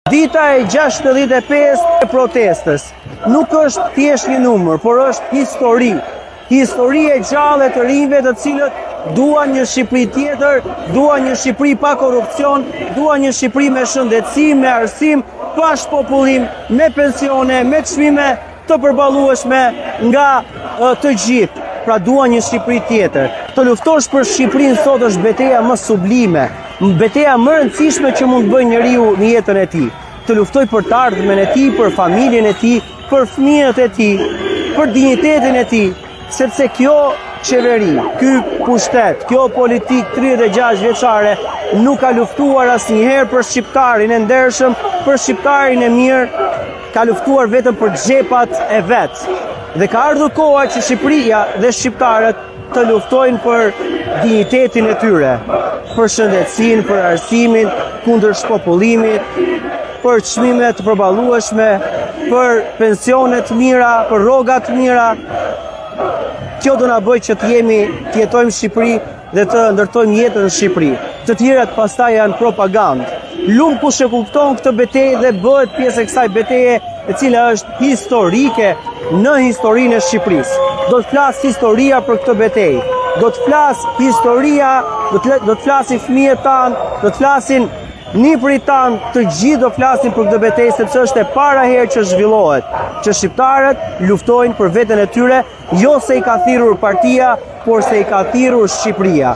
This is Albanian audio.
Dita e 65 e protestës nuk është thjesht një numër, por është histori. Histori e gjallë e të rinjve të cilët duan një Shqipëri tjetër, duan një Shqipëri pa korrupsion, duan një Shqipëri me shëndetësi, me arsim, pa shpopullim, me pensione, me çmime të përballueshme nga të gjithë. Pra duan një Shqipëri tjetër. Të luftosh për Shqipërinë sot është betejë më sublime, betejë më e rëndësishme që mund të bëjë njeriu në jetën e tij. Të luftoj për të ardhmen e tij, për familjen e tij, për fëmijët e tij, për dinjitetin e tij, sepse kjo qeveri, ky pushtet, kjo politik 36 vjeçare nuk ka luftuar asnjëherë për shqiptarin e ndershëm, për shqiptarin e mirë, ka luftuar vetëm për xhepat e vet. Dhe ka ardhur koha që Shqipëria dhe shqiptarët të luftojnë për dinjitetin e tyre, për shëndetësinë, për arsimin, kundër shpopullimit, për çmime të përballueshme, për pensione të mira, për rroga të mira. Kjo do na bëjë që të jetojmë në Shqipëri dhe të ndërtojmë jetën në Shqipëri. Të tjerat pastaj janë propagandë. Lumë kush e kupton këtë betejë dhe bëhet pjesë e kësaj beteje, e cila është historike në historinë e Shqipërisë. Do të flas historia për këtë betejë. Do të flas historia, do të flasin fëmijët tanë, do të flasin nipërit tanë, të gjithë do flasin për këtë betejë sepse është e para herë që zhvillohet, që shqiptarët luftojnë për veten e tyre, jo se i ka thirrur partia, por se i ka thirrur Shqipëria.